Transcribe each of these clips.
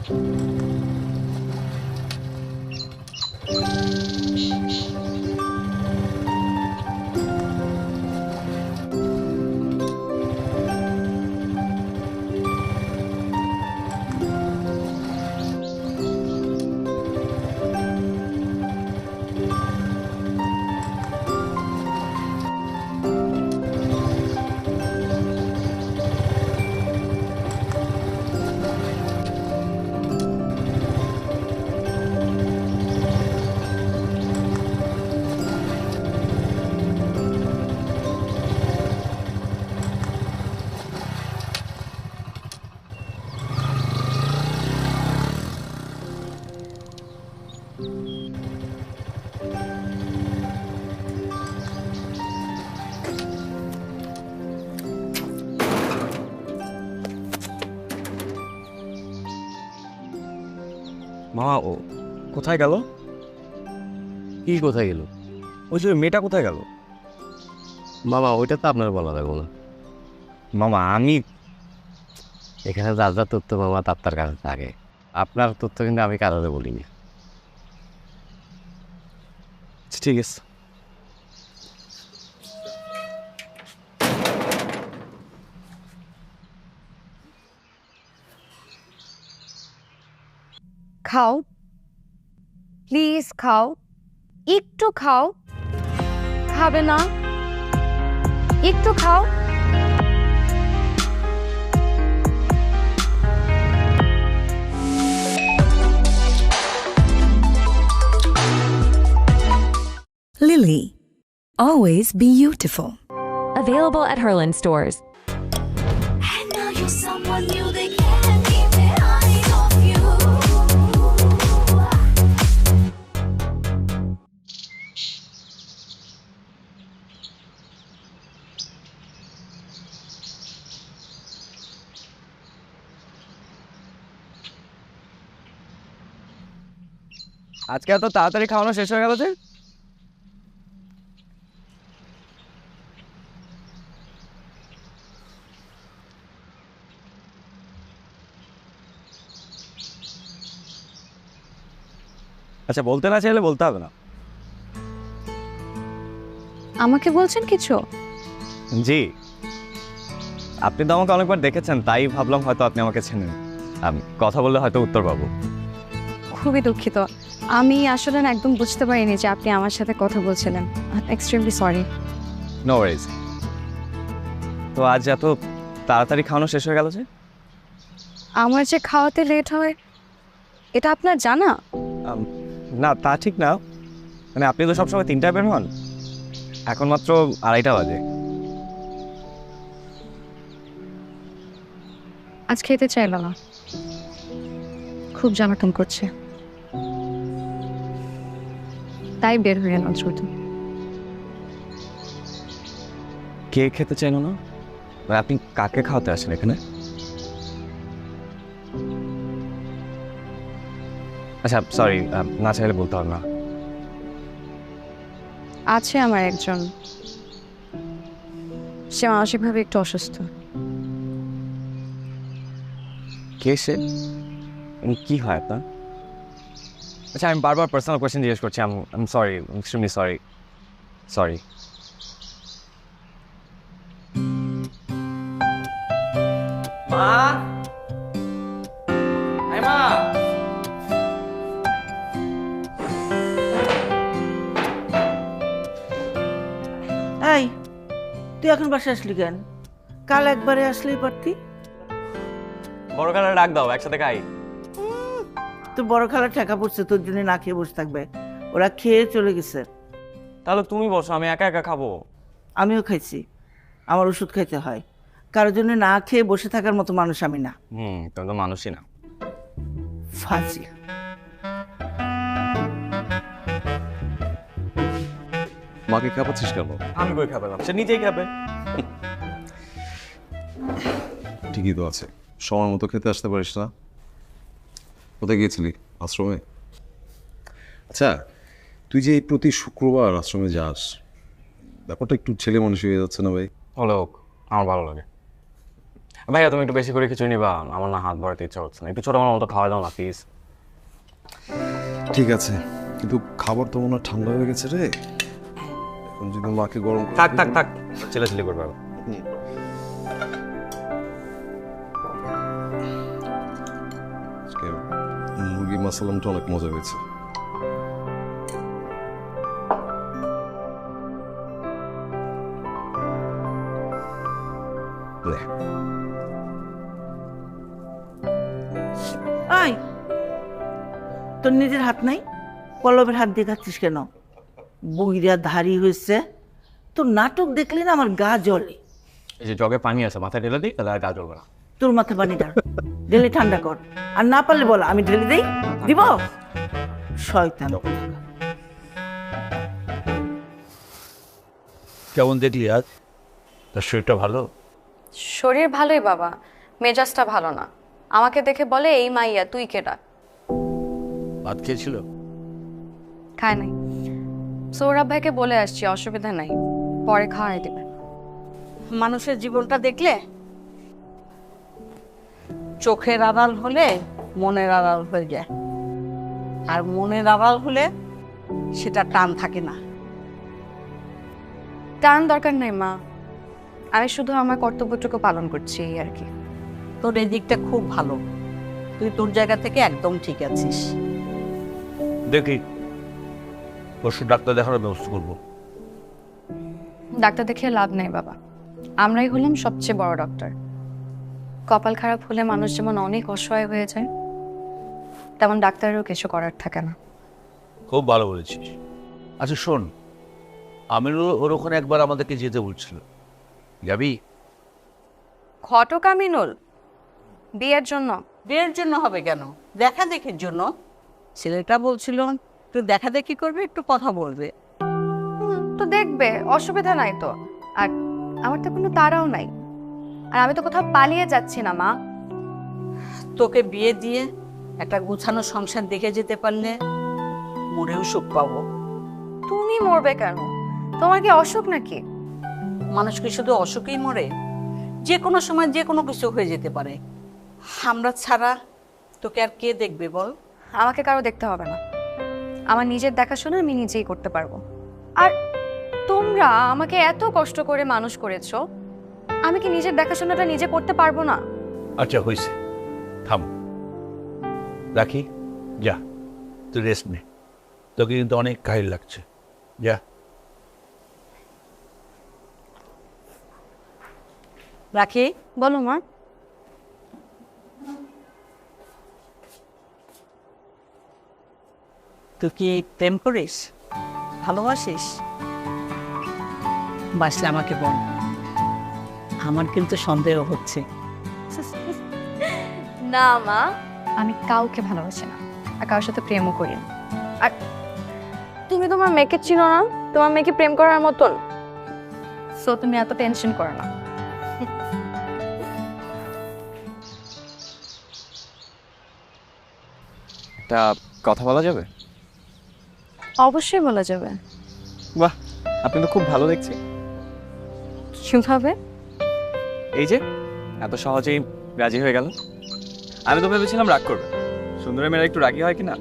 মামা ও কোথায় গেল? কি কোথায় গেল? ওই যে মেয়েটা কোথায় গেল? মামা ওইটা তো আপনার বলা লাগবো না। মামা আমি এখানে যার যা তথ্য মামা তার কাছে থাকে, আপনার তথ্য কিন্তু আমি কারোরে বলিনি। ঠিক আছে। খাও প্লিজ, খাও, একটু খাও। খাবে না? একটু খাও। Lily, always beautiful. Available at Herland stores. And now you're someone new, they can't keep their eyes off you. আজকে এত তাড়াতাড়ি খাওয়ানো শেষ হয়ে গেল যে? আচ্ছা, বলতে না চাইলে বলতে হবে না। আমাকে বলছেন কিছু? জি, আপনি তো আমাকে অনেকবার দেখেছেন, তাই ভাবলাম হয়তো আপনি আমাকে চেনেন। কথা বললে হয়তো উত্তর পাবো। খুবই দুঃখিত, আমি আসলে না একদম বুঝতে পারিনি যে আপনি আমার সাথে কথা বলছিলেন। Extremely sorry. No worries. তো আজ এত তাড়াতাড়ি খাওয়ানো শেষ হয়ে গেল যে? আমার যে খাওয়াতে লেট হয় এটা আপনার জানা? না, তা ঠিক না। মানে আপনি তো সবসময় 3টায় বের হন, এখন মাত্র 2:30 বাজে। আজ খেতে চাইলো না, খুব জ্বালাতন করছে, তাই বের হয়ে এলাম দ্রুত। কে খেতে চাইল না? মানে আপনি কাকে খাওয়াতে আসেন এখানে? আচ্ছা সরি, না চাইলে বলতে হবে না। আছে আমার একজন, সে মানসিকভাবে একটু অসুস্থ। কে সে? কি হয় আপনার? আচ্ছা, আমি বারবার পার্সোনাল কোয়েশ্চেন জিজ্ঞেস করছি। I am sorry, extremely sorry. Sorry. মা, এই মা। এই তুই এখন বাসে আসলি কেন? কাল একবারে আসলেই পারতি। বড় খালা ডাক দাও, একসাথে খাই। তোর বড় খালা ঠেকা পড়ছে, তোর জন্য না খেয়ে বসে থাকবে। ওরা খেয়ে চলে গেছে। তাহলে তুমি বসো, আমি একা একা খাবো। আমিও খাইছি, আমার ওষুধ খাইতে হয়। কারোর জন্য না খেয়ে বসে থাকার মতো মানুষ আমি না। তুমি তো মানুষই না। ফাজিল। মাকে খাপাচ্ছিস কেন? আমি কই খাবে, সে নিজেই খাবে। ঠিকই তো আছে, সময় মতো খেতে আসতে পারিস না। কোথায় গিয়েছিলি? আশ্রমে? আচ্ছা, তুই যে প্রতি শুক্রবার আশ্রমে যাস, ব্যাপারটা একটু ছেলে মানুষ হয়ে যাচ্ছে না ভাই? হলো, আমার ভালো লাগে। ভাইয়া তুমি একটু বেশি করে খিচুড়ি নিবা, আমার না হাত ভরাতে ইচ্ছা হচ্ছে না, একটু ছোট আমার মতো খাওয়া দাও না প্লিজ। ঠিক আছে, কিন্তু খাবার তো মনে হয় ঠান্ডা হয়ে গেছে রে। এখন যদি মাকে গরম করে থাক দিই- থাক থাক, চিল্লাচিল্লি করবে। আজকে মুরগি মাসালামটা অনেক মজা হয়েছে। লে, আই তোর নিজের হাত নাই, পল্লবের হাত দিয়ে খাচ্ছিস কেন? বইরা ধারি হয়েছে, তোর নাটক দেখলে না আমার গা জ্বলে। এই যে জগে পানি আছে, মাথায় ঢেলে দিই, তাহলে আর গা জ্বলবে না। তোর মাথা পানি ডাল, ঢেলে ঠান্ডা কর। আর না পারলে বল, আমি ঢেলে দেই, দিব। শয়তান। কেমন দেখলি আজ? তার শরীরটা ভালো? শরীর ভালোই বাবা, মেজাজটা ভালো না। আমাকে দেখে বলে এই মাইয়া তুই কেডা। ভাত খেয়েছিল? খায় নাই, সৌরভ ভাইকে বলে আসছি অসুবিধা নাই, পরে খাওয়াই দেবে। মানুষের জীবনটা দেখলে চোখের আড়াল হলে মনের আড়াল হয়ে যায়, আর মনের আড়াল হলে সেটা টান থাকে না। টান দরকার নাই মা, আমি শুধু আমার কর্তব্যটুকু পালন করছি এই আর কি। তোর এই দিকটা খুব ভালো, তুই তোর জায়গা থেকে একদম ঠিক আছিস। দেখি পরশু ডাক্তার দেখানোর ব্যবস্থা করবো। ডাক্তার দেখিয়ে লাভ নেই বাবা, আমরাই হলাম সবচেয়ে বড় ডক্টর। কপাল খারাপ হলে মানুষ যেমন অনেক অসহায় হয়ে যায়, তেমন ডাক্তারেরও কিছু করার থাকে না। খুব ভালো বলেছিস। আচ্ছা শোন, আমিরও ওর ওখানে একবার আমাদেরকে যেতে বলছিল, যাবি? ঘটক আমিনুল বিয়ের জন্য? বিয়ের জন্য হবে কেন, দেখা দেখির জন্য। ছেলেটা বলছিল একটু দেখা দেখি করবে, একটু কথা বলবে। তো দেখবে, অসুবিধা নাই তো। আর আমার তো কোনো তাড়াও নাই, আর আমি তো কোথাও পালিয়ে যাচ্ছি না মা। তোকে বিয়ে দিয়ে একটা গুছানো সংসার দেখে যেতে পারলে মরেও সুখ পাবো। তুমি মরবে কেন? তোমার কি অসুখ নাকি? মানুষ কি শুধু অসুখেই মরে? যে কোনো সময় যে কোনো কিছু হয়ে যেতে পারে। আমরা ছাড়া তোকে আর কে দেখবে বল? আমাকে কারো দেখতে হবে না, আমার নিজের দেখাশোনা আমি নিজেই করতে পারবো। আর তোমরা আমাকে এত কষ্ট করে মানুষ করেছো, আমি কি নিজের দেখাশোনাটা নিজে করতে পারবো না? আচ্ছা হয়েছে, থাম, রাখি, যা তুই রেস্ট নে, তোকে কিন্তু অনেক কাহিল লাগছে, যা। রাখি, বলো মা। তুই কি প্রেম করিস, ভালোবাসিস? বাসলে আমাকে বল, আমার কিন্তু সন্দেহ হচ্ছে। না মা, আমি কাউকে ভালোবাসি না, আর কারোর সাথে প্রেমও করি না। আর তুমি তোমার মেয়েকে চিনো না, তোমার মেয়েকে প্রেম করার মতন। সো তুমি এত টেনশন করো না। তা কথা বলা যাবে? অবশ্যই বলা যাবে। বাহ, আপনি তো খুব ভালো দেখছি। কিভাবে? এই যে এত সহজেই রাজি হয়ে গেল। আমি তো ভেবেছিলাম রাগ করবে, সুন্দরী মেয়েরা একটু রাগি হয় কিনা।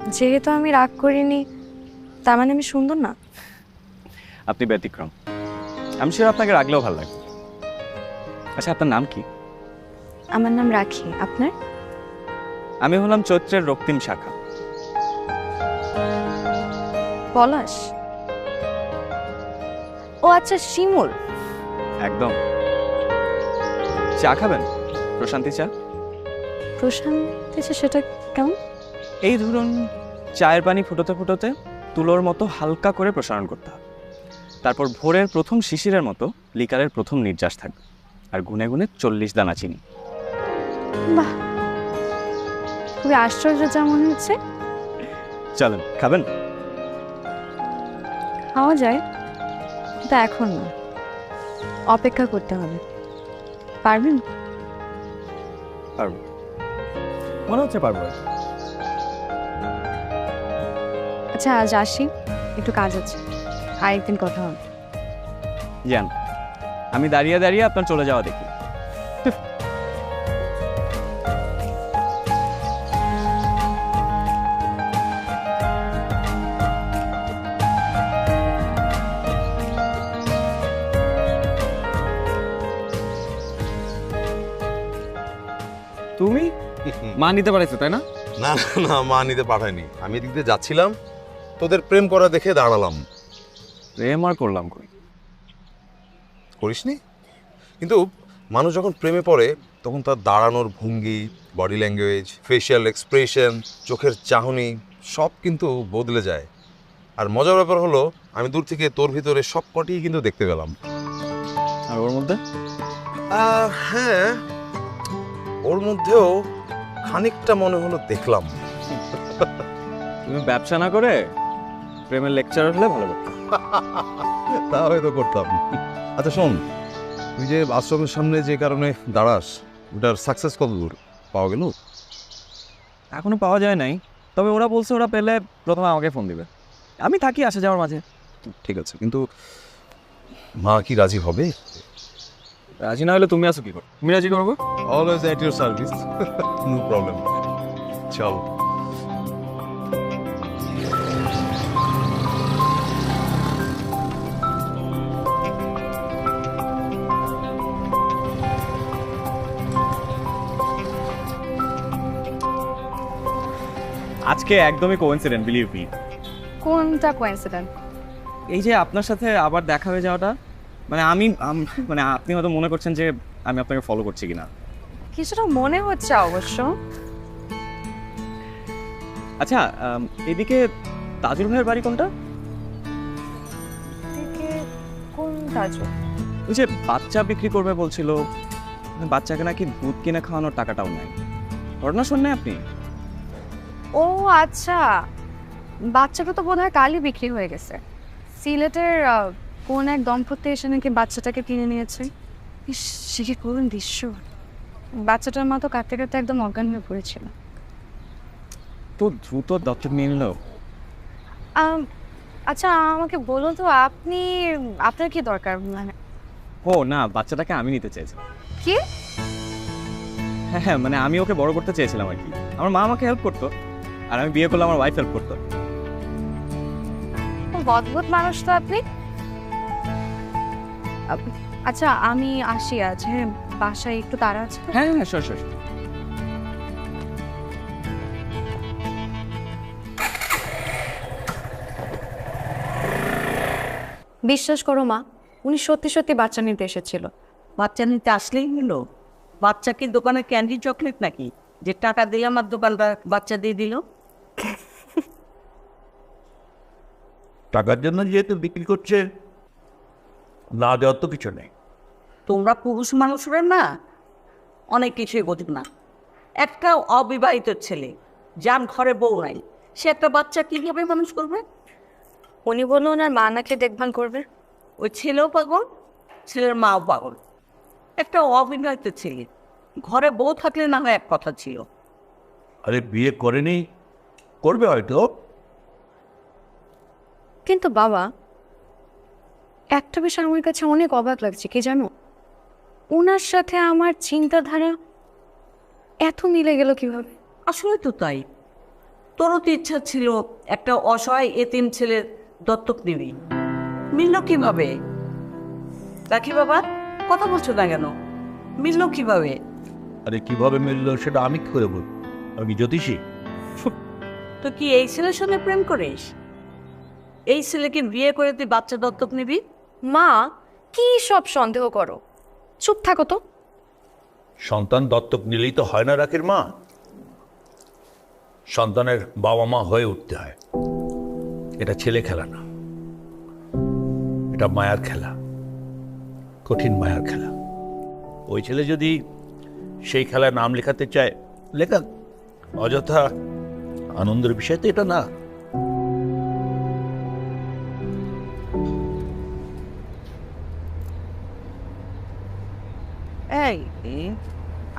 যেহেতু আমি রাগ করিনি, তার মানে আমি সুন্দর না? আপনি ব্যতিক্রম, আমি শিওর আপনাকে রাগলেও ভালো লাগে। আচ্ছা আপনার নাম কি? আমার নাম রাখি, আপনার? আমি হলাম চৈত্রের রক্তিম শাখা। পলাশ? ও আচ্ছা, শিমুল। একদম। চা খাবেন? প্রশান্তি চা? প্রশান্তি চা, সেটা কেমন? এই ধরুন, চায়ের পানি ফুটোতে ফুটোতে তুলোর মতো হালকা করে প্রসারণ করতে হবে, তারপর ভোরের প্রথম শিশিরের মতো লিকারের প্রথম নির্যাস থাকবে, আর গুনে গুনে 40 দানা চিনি। বাহ, খুবই আশ্চর্য যা মনে হচ্ছে। চলেন, খাবেন? খাওয়া যায়, কিন্তু এখন না, অপেক্ষা করতে হবে। পারবেন? পারবো, মনে হচ্ছে পারবো। আচ্ছা আজ আসি, একটু কাজ আছে, আরেকদিন কথা হবে। জান, আমি দাঁড়িয়ে দাঁড়িয়ে আপনার চলে যাওয়া দেখি। তুমি মা নিতে পারছো তাই না? না না না, মা নিতে পাঠায়নি। আমি এদিক দিয়ে যাচ্ছিলাম, তোদের প্রেম করা দেখে দাঁড়ালাম। প্রেম আর করলাম কই? করিসনি? কিন্তু মানুষ যখন প্রেমে পড়ে তখন তার দাঁড়ানোর ভঙ্গি, বডি ল্যাঙ্গুয়েজ, ফেশিয়াল এক্সপ্রেশন, চোখের চাহনি সব কিন্তু বদলে যায়। আর মজার ব্যাপার হলো আমি দূর থেকে তোর ভিতরে সব কটিই কিন্তু দেখতে পেলাম। আর ওর মধ্যে? হ্যাঁ, ওর মধ্যেও খানিকটা মনে হলো দেখলাম। তুমি ব্যবসা না করে প্রেমের লেকচারার হলে ভালো করতে। তা হয়তো করতাম। আচ্ছা শোন, তুই যে আশ্রমের সামনে যে কারণে দাঁড়াস, ওটার সাকসেস কত দূর পাওয়া গেল? এখনো পাওয়া যায় নাই, তবে ওরা বলছে ওরা পেলে প্রথমে আমাকে ফোন দিবে। আমি থাকি আসা যাওয়ার মাঝে। ঠিক আছে, কিন্তু মা কি রাজি হবে? রাজি না হলে তুমি আসো কি করো? তুমি রাজি করবো? Always at your service, no problem. চল। আজকে একদমই কোইন্সিডেন্ট, বিলিভ মি। কোনটা কোইন্সিডেন্ট? এই যে আপনার সাথে আবার দেখা হয়ে যাওয়াটা, মানে মানে আপনি হয়তো মনে করছেন যে আমি আপনাকে ফলো করছি কিনা। কিছুটা মনে হচ্ছে অবশ্য। আচ্ছা, এদিকে তাজুল ভাইয়ের বাড়ি কোনটা? কোন তাজু? ওই যে বাচ্চা বিক্রি করবে বলছিল, বাচ্চাকে নাকি দুধ কিনে খাওয়ানোর টাকাটাও নাই। ঘটনা শুনলেন আপনি? ও আচ্ছা, বাচ্চাটা তো বোধহয় কালই বিক্রি হয়ে গেছে। সিলেটের কোন এক দম্পতি এসে নাকি বাচ্চাটাকে কিনে নিয়েছে। ইস, সে কি করুন দৃশ্য! বাচ্চাটার মা তো কাঁদতে কাঁদতে একদম অজ্ঞান হয়ে পড়েছিল। তো দ্রুত দত্তক নিয়ে নিল। আচ্ছা আমাকে বলুন তো, আপনার কি দরকার? মানে ও না, বাচ্চাটাকে আমি নিতে চেয়েছিলাম। কি? হ্যাঁ হ্যাঁ, মানে আমি ওকে বড় করতে চেয়েছিলাম আর কি। আমার মা আমাকে হেল্প করতো, আর আমি বিয়ে করলে আমার ওয়াইফ হেল্প করতো। অদ্ভুত মানুষ তো আপনি। আচ্ছা আমি আসি আজ, হ্যাঁ বাসায় একটু তাড়া আছে। হ্যাঁ হ্যাঁ, সর সর। বিশ্বাস করো মা, উনি সত্যি সত্যি বাচ্চা নিতে এসেছিল। বাচ্চা নিতে আসলেই হলো? বাচ্চা কি দোকানে ক্যান্ডি চকলেট নাকি যে টাকা দিয়ে আমার দোকানদার বাচ্চা দিয়ে দিল? টাকার জন্য যেহেতু বিক্রি করছে, না দেওয়ার তো কিছু নেই। তোমরা পুরুষ মানুষরা না অনেক কিছুই বোঝো না। একটা অবিবাহিত ছেলে যার ঘরে বউ নাই, সে একটা বাচ্চা কীভাবে মানুষ করবে? উনি বললো ওনার মা নাকি দেখভাল করবে। ওই ছেলেও পাগল, ছেলের মাও পাগল। একটা অবিবাহিত ছেলে ঘরে বউ থাকলে না হয় এক কথা ছিল। আরে বিয়ে করেনি, করবে হয়তো। কিন্তু বাবা, একটা বিষয় আমার কাছে অনেক অবাক লাগছে, কি জানো? ওনার সাথে আমার চিন্তাধারা এত মিলে গেল কিভাবে? আসলে তো তাই। তোরও তো ইচ্ছা ছিল একটা অসহায় এতিম ছেলের দত্তক নিবি, মিলল কিভাবে? রাখি বাবা, কথা বলছো না কেন? মিলল কিভাবে? আরে কিভাবে মিললো সেটা আমি কি করে বলবো? আমি জ্যোতিষী? তো কি এই ছেলের সঙ্গে প্রেম করিস? এই ছেলেকে বিয়ে করে তুই বাচ্চা দত্তক নিবি? মা, কি সব সন্দেহ করো? চুপ থাকো তো। সন্তান দত্তক নিলেই তো হয় না রাখির মা। সন্তানের বাবা মা হয়ে উঠতে হয়। এটা ছেলে খেলা না, এটা মায়ার খেলা, কঠিন মায়ার খেলা। ওই ছেলে যদি সেই খেলায় নাম লেখাতে চায়, লেখা। অযথা আনন্দের বিষয় তো এটা না। এই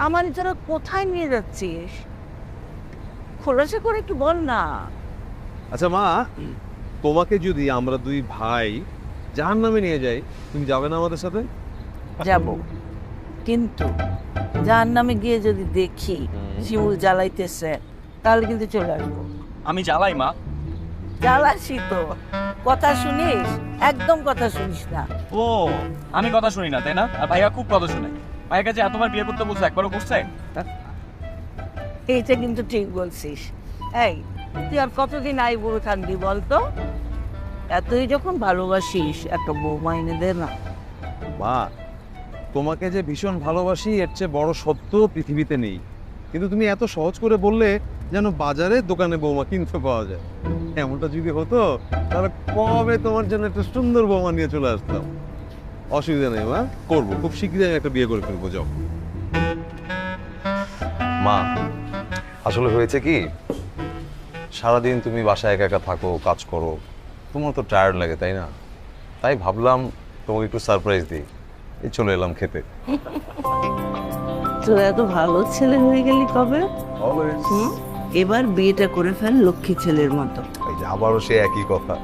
আমার যারা কোথায় নিয়ে যাচ্ছিস? খোলাসা করে একটু বল না। আচ্ছা মা, তোমাকে যদি আমরা দুই ভাই জাহান্নামে নিয়ে যাই, তুমি যাবে না আমাদের সাথে? যাব, কিন্তু যার নামে গিয়ে যদি দেখি শিমুল জ্বালাইতেছে তাহলে কিন্তু চলে আসবো। আমি জ্বালাই মা। জ্বালাসি তো, কথা শুনিস? একদম কথা শুনিস না। ও, আমি কথা শুনি না তাই না? আর ভাইয়া খুব কথা শুনে। ভাইয়ের কাছে এতবার বিয়ে করতে বলছে, একবারও করছে? এইটা কিন্তু ঠিক বলছিস। এই, তুই আর কতদিন আই বুড়ো থাকবি বলতো? এতই যখন ভালোবাসিস একটা বৌমা এনে দে না। মা, তোমাকে যে ভীষণ ভালোবাসি এর চেয়ে বড় সত্য পৃথিবীতে নেই, কিন্তু তুমি এত সহজ করে বললে যেন বাজারে দোকানে বৌমা কিনতে পাওয়া যায়। এমনটা যদি হতো তাহলে কবে তোমার জন্য একটা সুন্দর বৌমা নিয়ে চলে আসতাম। অসুবিধা নেই মা, করবো, খুব শীঘ্রই আমি একটা বিয়ে করে ফেলবো। যাও মা, আসলে হয়েছে কি, সারাদিন তুমি বাসায় একা একা থাকো, কাজ করো, তোমার তো টায়ার্ড লাগে তাই না? তাই ভাবলাম তোমাকে একটু সারপ্রাইজ দিই, এই চলে এলাম খেতে। তোর এত ভালো ছেলে হয়ে গেলি কবে? এবার বিয়েটা করে ফেল লক্ষ্মী ছেলের মতো। এই যে আবারও সে একই কথা।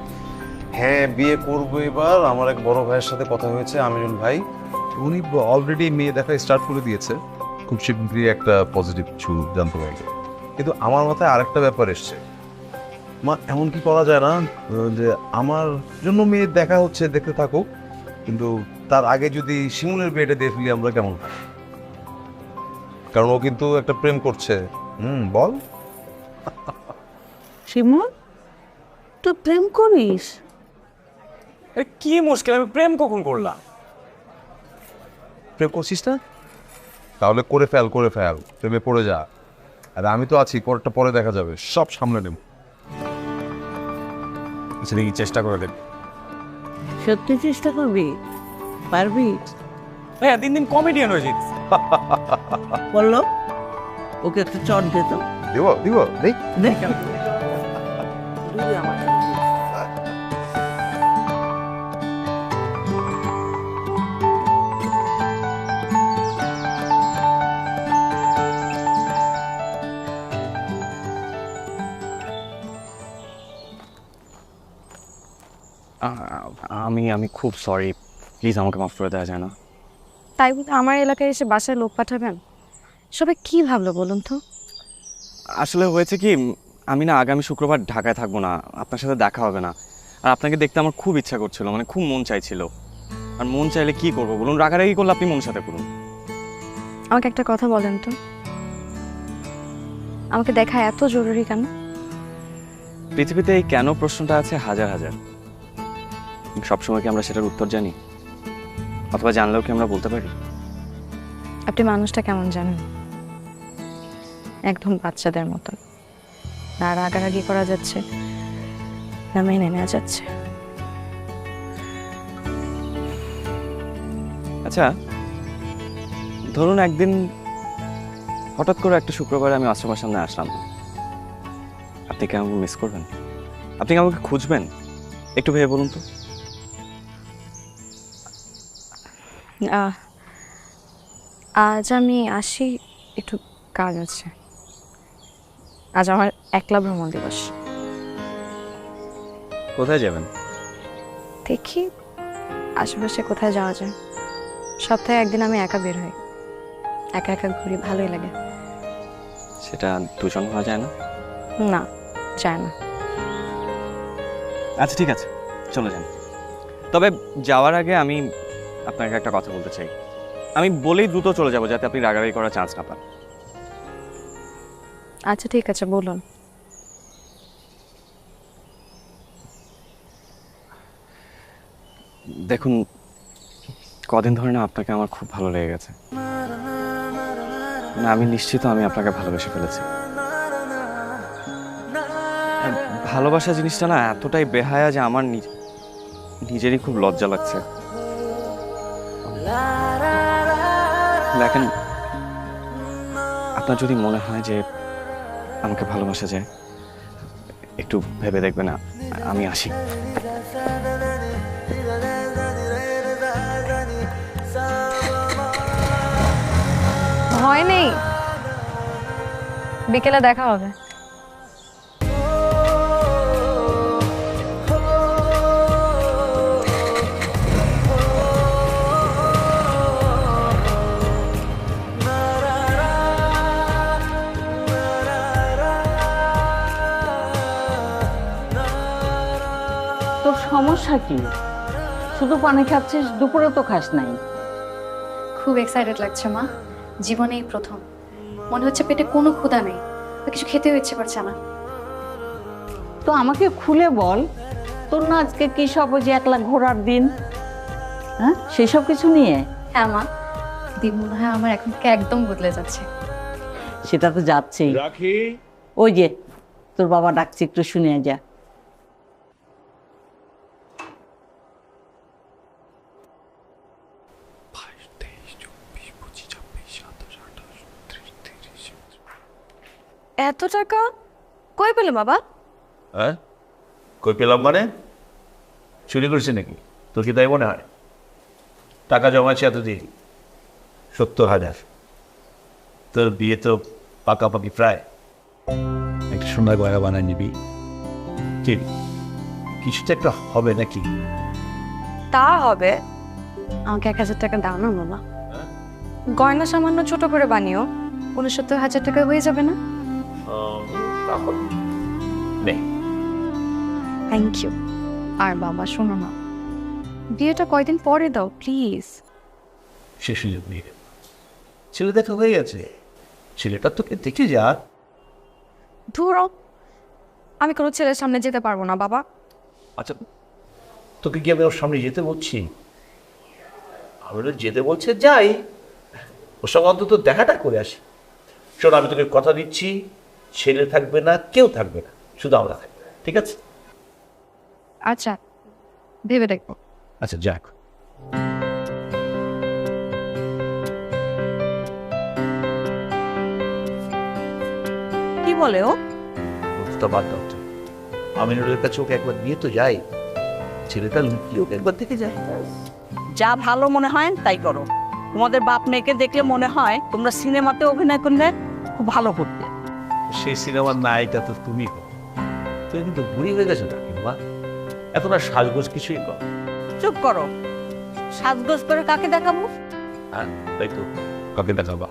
হ্যাঁ, বিয়ে করবো এবার। আমার এক বড় ভাইয়ের সাথে কথা হয়েছে, আমিনুল ভাই, উনি অলরেডি মেয়ে দেখা স্টার্ট করে দিয়েছে। খুব শীঘ্রই একটা পজিটিভ কিছু জানতে পারবে। কিন্তু আমার মাথায় আরেকটা ব্যাপার এসছে। মা, এমন কি করা যায় না যে আমার জন্য মেয়ে দেখা হচ্ছে, দেখতে থাকুক, কিন্তু তার আগে যদি শিমুলের বিয়েটা দিয়ে ফেলি আমরা, কেমন হয়? কারণ ও কিন্তু একটা প্রেম করছে। বল। শিমুল, তুই প্রেম করিস? কি মুশকিল, আমি প্রেম কখন করলাম? প্রেম করছিস না? তাহলে করে ফেল, করে ফেল, প্রেমে পড়ে যা। আর আমি তো আছি, পরেরটা পরে দেখা যাবে, সব সামলে নেব। আচ্ছা, দেখি চেষ্টা করে দেব। সত্যি চেষ্টা করবি? পারবি? ভাইয়া দিন দিন কমেডিয়ান হয়ে যাচ্ছে। বললো ওকে একটা চট দে তো। দিব দিব, দেখ দেখ আমার আমি খুব সরি, প্লিজ আমাকে মাফ করে দেওয়া যায় না? তাই বলে আমার এলাকায় এসে বাসায় লোক পাঠাবেন? সবাই কি ভাবলো বলুন তো? আসলে হয়েছে কি, আমি না আগামী শুক্রবার ঢাকায় থাকবো না, আপনার সাথে দেখা হবে না। আর আপনাকে দেখতে আমার খুব ইচ্ছা করছিল, মানে খুব মন চাইছিল। আর মন চাইলে কি করবো বলুন? রাগারাগি করলে আপনি মনের সাথে করুন। আমাকে একটা কথা বলেন তো, আমাকে দেখা এত জরুরি কেন? পৃথিবীতে এই কেন প্রশ্নটা আছে হাজার হাজার। সবসময় কি আমরা সেটার উত্তর জানি? অথবা জানলেও কি আমরা বলতে পারি? আপনি মানুষটা কেমন জানেন? একদম বাচ্চাদের মতন। না রাগারাগি করা যাচ্ছে, না মেনে নেওয়া যাচ্ছে। আচ্ছা, ধরুন একদিন হঠাৎ করে একটা শুক্রবারে আমি আশ্রমের সামনে আসলাম, আপনি কি আমাকে মিস করবেন? আপনি কি আমাকে খুঁজবেন? একটু ভেবে বলুন তো। আজ আমি আসি, একটু কাজ আছে। আজ আমার একলা ভ্রমণ দিবস। কোথায় যাবেন? দেখি আশেপাশে কোথায় যাওয়া যায়। সপ্তাহে একদিন আমি একা বের হই, একা একা ঘুরি, ভালোই লাগে। সেটা দুজন হওয়া যায় না? না, যায় না। আচ্ছা ঠিক আছে, চলে যান। তবে যাওয়ার আগে আমি আপনাকে একটা কথা বলতে চাই। আমি বলেই দ্রুত চলে যাব, যাতে আপনি রাগারাগি করার চান্স না পান। আচ্ছা ঠিক আছে, বলুন। দেখুন, কদিন ধরে না আপনাকে আমার খুব ভালো লেগে গেছে। না, আমি নিশ্চিত আমি আপনাকে ভালোবেসে ফেলেছি। ভালোবাসা জিনিসটা না এতটাই বেহায়া যে আমার নিজেরই খুব লজ্জা লাগছে। দেখেন, আপনার যদি মনে হয় যে আমাকে ভালোবাসা যায়, একটু ভেবে দেখবেন। না, আমি আসি। ভয় নেই, বিকেলে দেখা হবে। সমস্যা কি? শুধু পানি খাচ্ছিস, দুপুরে তো খাস নাই। খুব এক্সাইটেড লাগছে মা, জীবনে এই প্রথম। মনে হচ্ছে পেটে কোনো ক্ষুধা নেই, বা কিছু খেতেও ইচ্ছে করছে না। তো আমাকে খুলে বল, তোর না আজকে কি সব ওই যে একলা ঘোরার দিন, হ্যাঁ সেই সব কিছু নিয়ে? হ্যাঁ মা, দিন মনে হয় আমার এখন থেকে একদম বদলে যাচ্ছে। সেটা তো যাচ্ছেই। রাখি। ওই যে তোর বাবা ডাকছে, একটু শুনে যা। এত টাকা কই পেলে বাবা? হ্যাঁ, কই পেলাম মানে? চুরি করেছে নাকি? তোর কি তাই মনে হয়? টাকা জমাচ্ছে এতদিন 70,000। তোর বিয়ে তো পাকাপাকি প্রায়। একটা সোনার গয়না বানায় নিবি, ঠিক কিছু তো একটা হবে নাকি? তা হবে। আমাকে 1,000 টাকা দাও না বাবা। গয়না সামান্য ছোট করে বানিও, 69,000 টাকা হয়ে যাবে না? Thank you. আর বাবা শোনো না, বিয়েটা কয়দিন পরে দাও প্লিজ। সে সুযোগ নিয়ে ছেলে দেখা হয়ে গেছে, ছেলেটা তোকে দেখে যা। ধুরো, আমি কোনো ছেলের সামনে যেতে পারবো না বাবা। আচ্ছা, তোকে কি আমি ওর সামনে যেতে বলছি? আমি যেতে বলছে যাই, ওর সঙ্গে অন্তত দেখাটা করে আসি। শোন, আমি তোকে কথা দিচ্ছি, ছেলে থাকবে না, কেউ থাকবে না, শুধু আমরা থাকবে, ঠিক আছে? আচ্ছা, ভেবে দেখবো। আচ্ছা যাক। কি বলে ও? তো বাদ দাও তো, আমিনুলের কাছে ওকে একবার নিয়ে তো যাই, ছেলেটা লুকিয়ে ওকে একবার দেখে যাই। যা ভালো মনে হয় তাই করো। তোমাদের বাপ মেয়েকে দেখলে মনে হয় তোমরা সিনেমাতে অভিনয় করলে খুব ভালো করতে। সেই সিনেমার নায়িকা তো তুমি হো। তুমি কিন্তু বুড়ি হয়ে গেছো না কিংবা, এখন আর সাজগোজ কিছুই কর। চুপ করো, সাজগোজ করে কাকে দেখাবো? হ্যাঁ তাই তো, কাকে দেখাবা?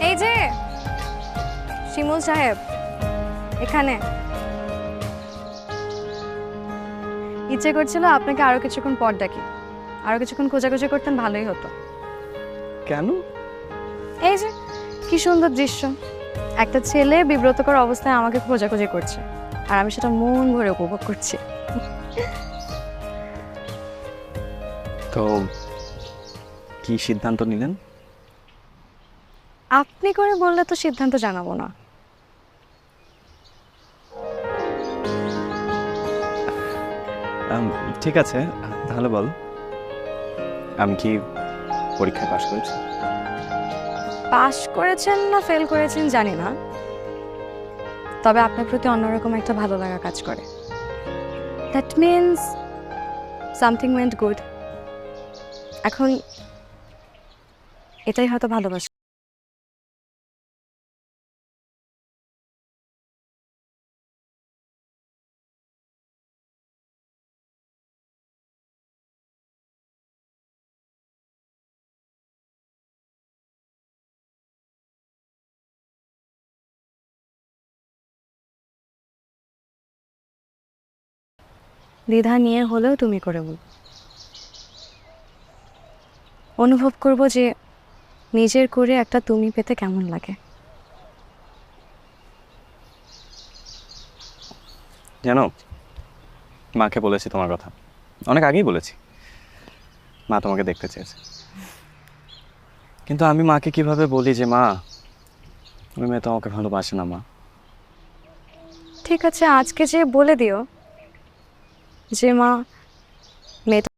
এই যে শিমুল সাহেব, এখানে। ইচ্ছে করছিল আপনাকে আরো কিছুক্ষণ পর ডাকি, আরো কিছুক্ষণ খোঁজাখুঁজি করতেন ভালোই হতো। কেন? এই যে কি সুন্দর দৃশ্য, একটা ছেলে বিব্রতকর অবস্থায় আমাকে খোঁজাখুঁজি করছে, আর আমি সেটা মন ভরে উপভোগ করছি। তো কি সিদ্ধান্ত নিলেন? আপনি করে বললে তো সিদ্ধান্ত জানাবো না। ঠিক আছে, তাহলে বল, আমি কি পরীক্ষায় পাশ করেছি? পাশ করেছেন না ফেল করেছেন জানি না, তবে আপনার প্রতি অন্যরকম একটা ভালো লাগা কাজ করে। That means something went good. এখন এটাই হয়তো ভালোবাসা। দ্বিধা নিয়ে হলেও তুমি করে বল। অনুভব করব যে নিজের করে একটা তুমি পেতে কেমন লাগে। জানো, মাকে বলেছি তোমার কথা, অনেক আগেই বলেছি। মা তোমাকে দেখতে চেয়েছে, কিন্তু আমি মাকে কিভাবে বলি যে মা, ওই মেয়ে তো আমাকে ভালোবাসে না মা। ঠিক আছে, আজকে যে বলে দিও যে মা, মেয়েটা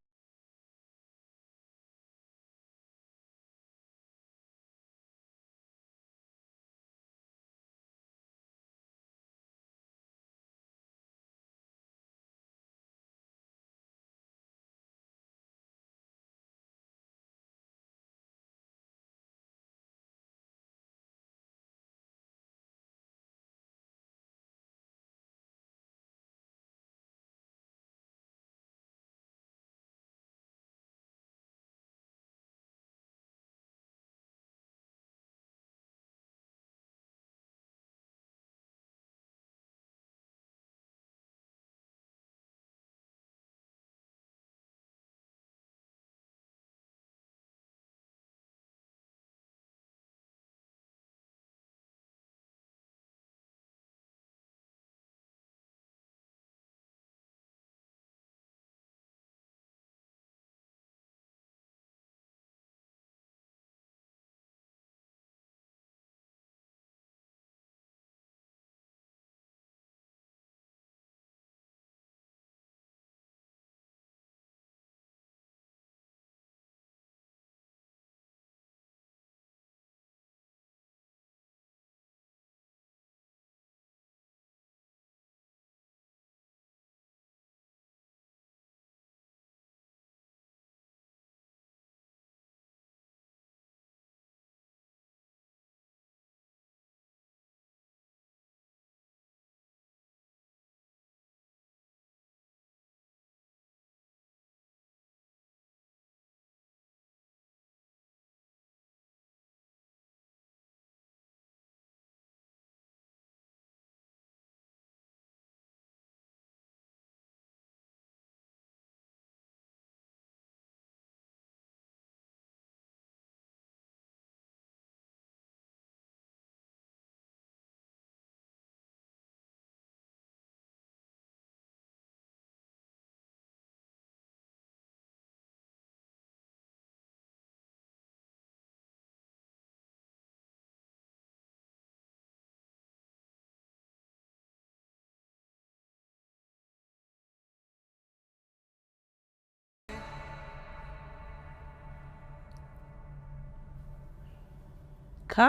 খা।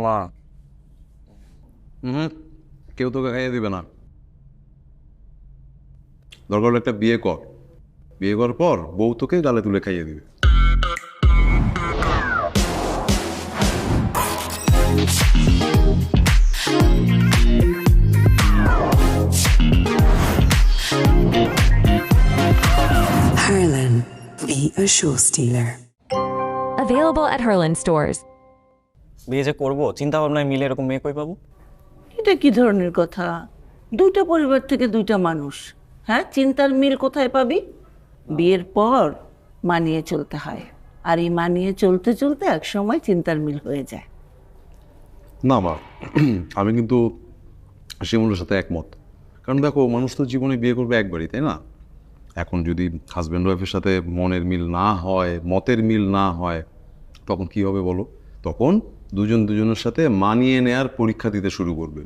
মা কেউ তোকে খাইয়ে দিবে না। দরকার হলে একটা বিয়ে কর, বিয়ে করার পর বউ তোকে গালে তুলে খাইয়ে দিবে। Harlan, be a show stealer. Available at Herland stores. বিয়ে যে করবো চিন্তা ভাবনায় মিলে এরকম মেয়ে কই পাবো? এটা কি ধরনের কথা? দুইটা পরিবার থেকে দুইটা মানুষ, হ্যাঁ, চিন্তার মিল কোথায় পাবি? বিয়ের পর মানিয়ে চলতে হয়, আর এই মানিয়ে চলতে চলতে এক সময় চিন্তার মিল হয়ে যায়। না মা, আমি কিন্তু শিমুলের সাথে একমত। কারণ দেখো, মানুষ তো জীবনে বিয়ে করবে একবারই, তাই না? এখন যদি হাজব্যান্ড ওয়াইফের সাথে মনের মিল না হয়, মতের মিল না হয়, তখন কি হবে বলো? তখন দুজন দুজনের সাথে মানিয়ে নেয়ার পরীক্ষা দিতে শুরু করবে।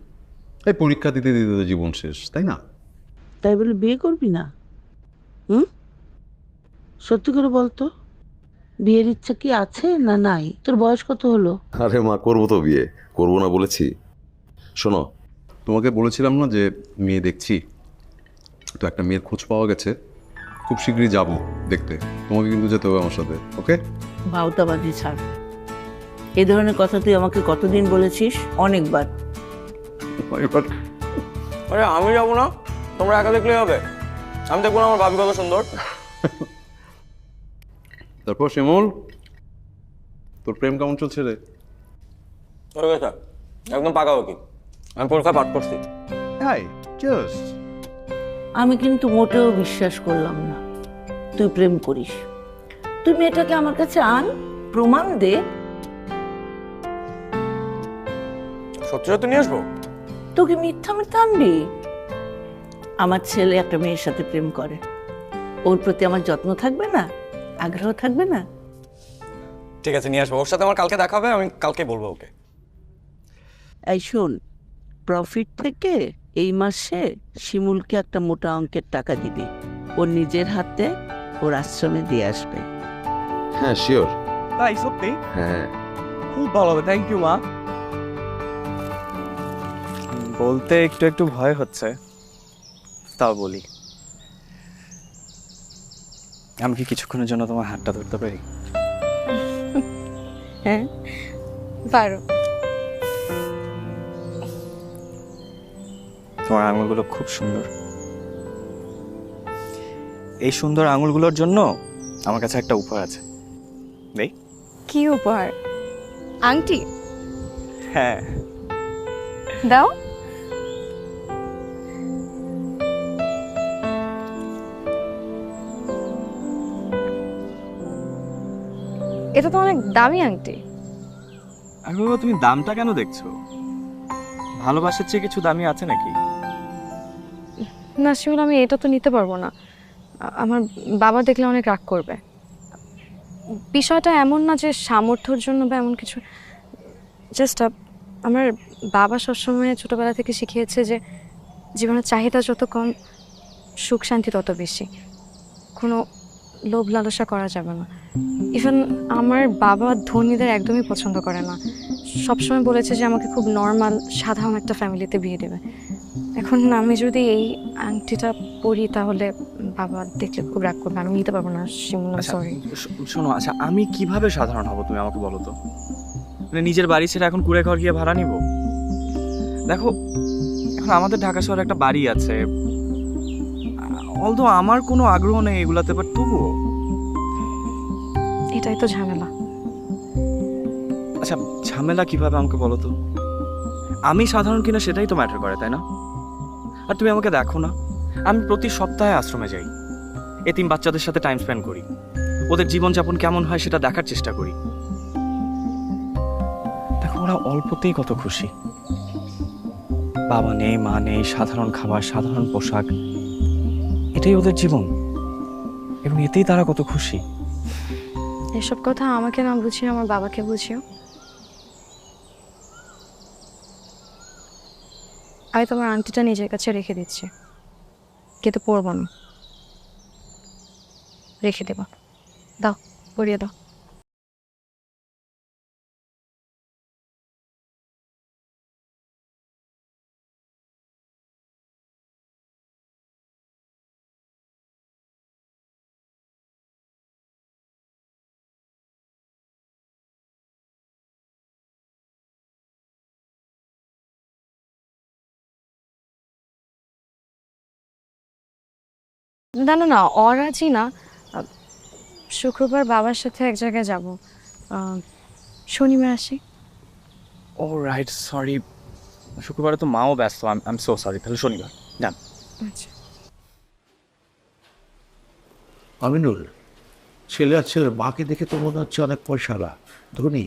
এই পরীক্ষা দিতে দিতে তো জীবন শেষ, তাই না? তাই বলে বিয়ে করবি না? সত্যি করে বলতো, বিয়ের ইচ্ছা কি আছে না নাই? তোর বয়স কত হলো? আরে মা, করবো তো বিয়ে, করবো না বলেছি? শোনো, তোমাকে বলেছিলাম না যে মেয়ে দেখছি, তো একটা মেয়ের খোঁজ পাওয়া গেছে, খুব শীঘ্রই যাব দেখতে। তোমাকে কিন্তু যেতে হবে আমার সাথে, ওকে? ভাওতাবাজি ছাড়। এই ধরনের কথা তুই আমাকে কতদিন বলেছিস? অনেকবার। আরে আমি যাবো না, তোমরা একা দেখলেই হবে। আমি দেখবো না আমার ভাবি কত সুন্দর। তারপর শিমুল, তোর প্রেম কেমন চলছে রে? একদম পাকাপাকি, আমি পরীক্ষা পাঠ করছি। আমি কিন্তু মোটেও বিশ্বাস করলাম না তুই প্রেম করিস। তুই মেয়েটাকে আমার কাছে আন, প্রমাণ দে। সত্যি সত্যি নিয়ে আসবো? তোকে মিথ্যা মিথ্যা আনবি? আমার ছেলে একটা মেয়ের সাথে প্রেম করে, ওর প্রতি আমার যত্ন থাকবে না, আগ্রহ থাকবে না? ঠিক আছে, নিয়ে আসবো। ওর সাথে আমার কালকে দেখা হবে, আমি কালকে বলবো ওকে। এই শোন, প্রফিট থেকে এই মাসে শিমুলকে একটা মোটা অঙ্কের টাকা দিবি, ওর নিজের হাতে ওর আশ্রমে দিয়ে আসবে। হ্যাঁ, শিওর। তাই? সত্যি? হ্যাঁ, খুব ভালো হবে, থ্যাংক ইউ মা। বলতে একটু একটু ভয় হচ্ছে, তাও বলি। আমি কি কিছুক্ষণের জন্য তোমার হাতটা ধরতে পারি? হ্যাঁ পারো। তোমার আঙুলগুলো খুব সুন্দর। এই সুন্দর আঙুলগুলোর জন্য আমার কাছে একটা উপহার আছে। দেই? কি উপহার? আংটি? হ্যাঁ। দাও। এটা তো অনেক দামি আংটি। আমি বাবা, তুমি দামটা কেন দেখছো? ভালোবাসার চেয়ে কিছু দামি আছে নাকি? না শিমুল, আমি এটা তো নিতে পারবো না, আমার বাবা দেখলে অনেক রাগ করবে। বিষয়টা এমন না যে সামর্থ্যর জন্য বা এমন কিছু, জাস্ট আমার বাবা সবসময় ছোটবেলা থেকে শিখিয়েছে যে জীবনের চাহিদা যত কম, সুখ শান্তি তত বেশি। কোনো লোভ লালসা করা যাবে না। ইভেন আমার বাবা ধনীদের একদমই পছন্দ করে না, সবসময় বলেছে যে আমাকে খুব নর্মাল সাধারণ একটা ফ্যামিলিতে বিয়ে দেবে। এখন আমি যদি এই আংটিটা পরি তাহলে বাবা দেখলে খুব রাগ করবে, আমি নিতে পারবো না। শিমুল, সরি। শোনো, আচ্ছা আমি কিভাবে সাধারণ হব তুমি আমাকে বলো তো? মানে নিজের বাড়ি ছেড়ে এখন কুড়ে ঘর গিয়ে ভাড়া নিব? দেখো, এখন আমাদের ঢাকা শহরে একটা বাড়ি আছে, অলদো আমার কোনো আগ্রহ নেই এগুলাতে, বাট তবুও। এটাই তো ঝামেলা। আচ্ছা ঝামেলা কিভাবে আমাকে বলো তো? আমি সাধারণ কিনা সেটাই তো ম্যাটার করে, তাই না? আর তুমি আমাকে দেখো না, আমি প্রতি সপ্তাহে আশ্রমে যাই, এতিম বাচ্চাদের সাথে টাইম স্পেন্ড করি, ওদের জীবনযাপন কেমন হয় সেটা দেখার চেষ্টা করি। দেখো ওরা অল্পতেই কত খুশি। বাবা নেই, মা নেই, সাধারণ খাবার, সাধারণ পোশাক, এটাই ওদের জীবন, এবং এতেই তারা কত খুশি। এসব কথা আমাকে না বুঝিয়ে আমার বাবাকে বুঝিও। আমি তোমার আংটিটা নিজের কাছে রেখে দিচ্ছি, কিন্তু পরবো না। রেখে দেব, দাও, পরিয়ে দাও। না না না অরাজি না, শুক্রবার বাবার সাথে এক জায়গায় যাব, শনিবার আসি। ও রাইট, সরি, শুক্রবারে তো মাও ব্যস্ত, আই এম সো সরি। তাহলে শনিবার ডান। আচ্ছা আমিনুল, ছেলে আর ছেলের মাকে দেখে তো মনে হচ্ছে অনেক পয়সাওয়ালা, ধনী।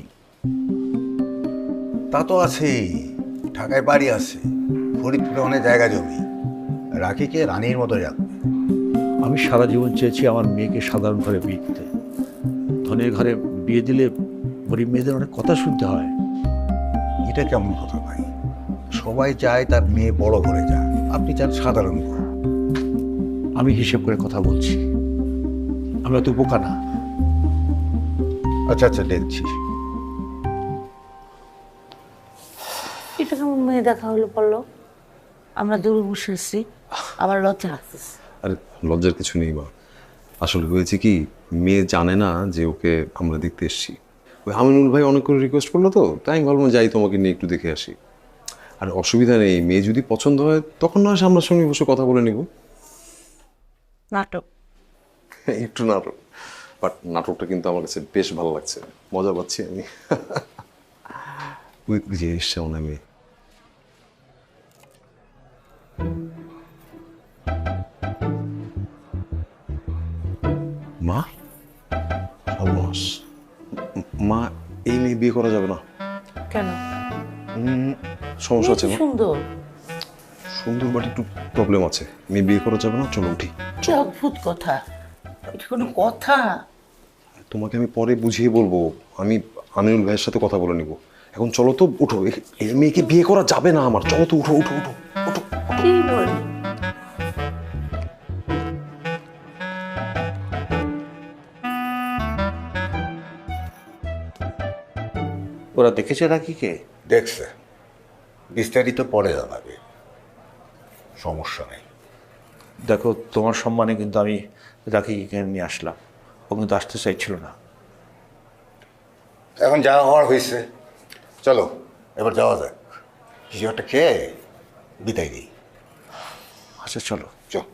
তা তো আছেই, ঢাকায় বাড়ি আছে, ফরিদপুরে অনেক জায়গা জমি, রাখিকে রানীর মতো রাখবে। আমি সারা জীবন চেয়েছি আমার মেয়েকে সাধারণ ঘরে বিয়ে দিতে। ধনের ঘরে বিয়ে দিলে গরিব মেয়েদের অনেক কথা শুনতে হয়। এটা কেমন কথা ভাই? সবাই চায় তার মেয়ে বড় ঘরে যাক, আপনি চান সাধারণ ঘর। আমি হিসেব করে কথা বলছি, আমরা তো বোকা না। আচ্ছা আচ্ছা, দেখছি। এটা কেমন মেয়ে দেখা হলো বললো? আমরা দূরে বসে এসছি, আমার লজ্জা লাগতেছে। আরে লজ্জার কিছু নেই মা, আসলে হয়েছে কি, মেয়ে জানে না যে ওকে আমরা দেখতে এসেছি। ওই আমিনুল ভাই অনেক করে রিকোয়েস্ট করলো, তো তাই আমি ভাবলাম যাই তোমাকে নিয়ে একটু দেখে আসি। আর অসুবিধা নেই, মেয়ে যদি পছন্দ হয় তখন না সামনাসামনি বসে কথা বলে নিব। নাটক? একটু নাটক, বাট নাটকটা কিন্তু আমার কাছে বেশ ভালো লাগছে, মজা পাচ্ছি আমি। ওই যে এসছে মনে মেয়ে। মা, সর্বনাশ। মা, এই মেয়ে বিয়ে করা যাবে না। কেন? সমস্যা আছে মা। সুন্দর সুন্দর, বাট একটু প্রবলেম আছে, মেয়ে বিয়ে করা যাবে না। চলো উঠি। কি অদ্ভুত কথা, এটা কোনো কথা? তোমাকে আমি পরে বুঝিয়ে বলবো, আমি আমিনুল ভাইয়ের সাথে কথা বলে নিব। এখন চলো তো, উঠো। এই মেয়েকে বিয়ে করা যাবে না আমার, চলো তো, উঠো উঠো উঠো উঠো। কি বল? ওরা দেখেছে রাখিকে? দেখছে, বিস্তারিত পরে জানাবে, সমস্যা নেই। দেখো, তোমার সম্মানে কিন্তু আমি রাখিকে এখানে নিয়ে আসলাম, ও কিন্তু আসতে চাইছিল না। এখন যাওয়া হওয়ার হয়েছে, চলো এবার যাওয়া যাক, কিছু একটা খেয়ে বিদায় দিই। আচ্ছা চলো। চল।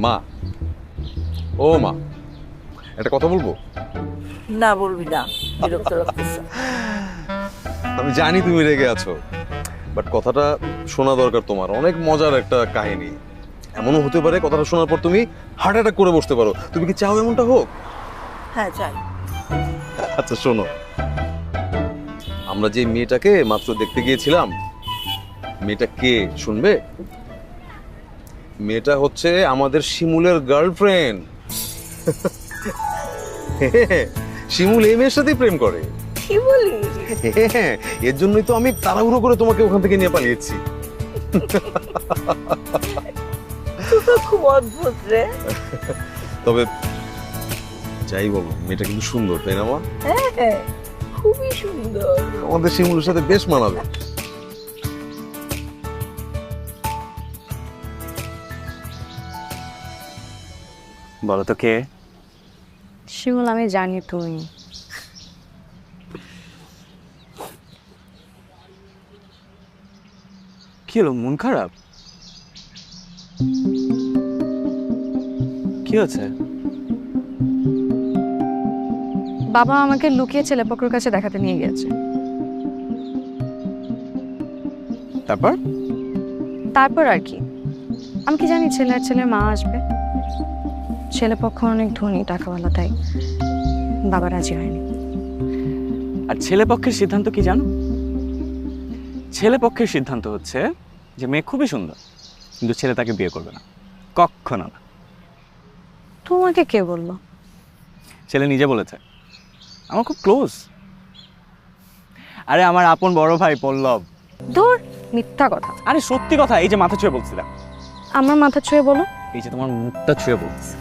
মা, ও মা, একটা কথা বলবো? না বলবি না, বিরক্ত লাগতেছে। আমি জানি তুমি রেগে আছো, বাট কথাটা শোনা দরকার তোমার। অনেক মজার একটা কাহিনী। এমনও হতে পারে কথাটা শোনার পর তুমি হার্ট অ্যাটাক করে বসতে পারো। তুমি কি চাও এমনটা হোক? হ্যাঁ চাই। আচ্ছা শোনো, আমরা যে মেয়েটাকে মাত্র দেখতে গিয়েছিলাম, মেয়েটা কে শুনবে? মেয়েটা হচ্ছে আমাদের শিমুলের গার্লফ্রেন্ড। শিমুল এই মেয়ের সাথেই প্রেম করে। কি বলি? এর জন্যই তো আমি তাড়াহুড়ো করে তোমাকে ওখান থেকে নিয়ে পালিয়েছি। খুব অদ্ভুত রে। তবে যাই বলো, মেয়েটা কিন্তু সুন্দর, তাই না মা? হ্যাঁ, খুবই সুন্দর। আমাদের শিমুলের সাথে বেশ মানাবে। বলো তো কে? শিমুল, আমি জানি তুমি। কি হলো, মন খারাপ? কি হচ্ছে? বাবা আমাকে লুকিয়ে ছেলেপক্ষের কাছে দেখাতে নিয়ে গেছে। তারপর? তারপর আর কি, আমি কি জানি ছেলে আর ছেলের মা আসবে। ছেলেপক্ষ অনেক ধনী, টাকাওয়ালা, তাই বাবা রাজি হয়নি। আর ছেলে পক্ষের সিদ্ধান্ত কি জানো? ছেলে পক্ষের সিদ্ধান্ত হচ্ছে যে মেয়ে খুবই সুন্দর, কিন্তু ছেলে তাকে বিয়ে করবে না, কখনো না। তোমাকে কে বললো? ছেলে নিজে বলেছে, আমার খুব ক্লোজ। আরে আমার আপন বড় ভাই পল্লব। দূর, মিথ্যা কথা। আরে সত্যি কথা, এই যে মাথা ছুঁয়ে বলছিলাম। আমার মাথা ছুঁয়ে বলো? এই যে তোমার মুখটা ছুঁয়ে বলছি।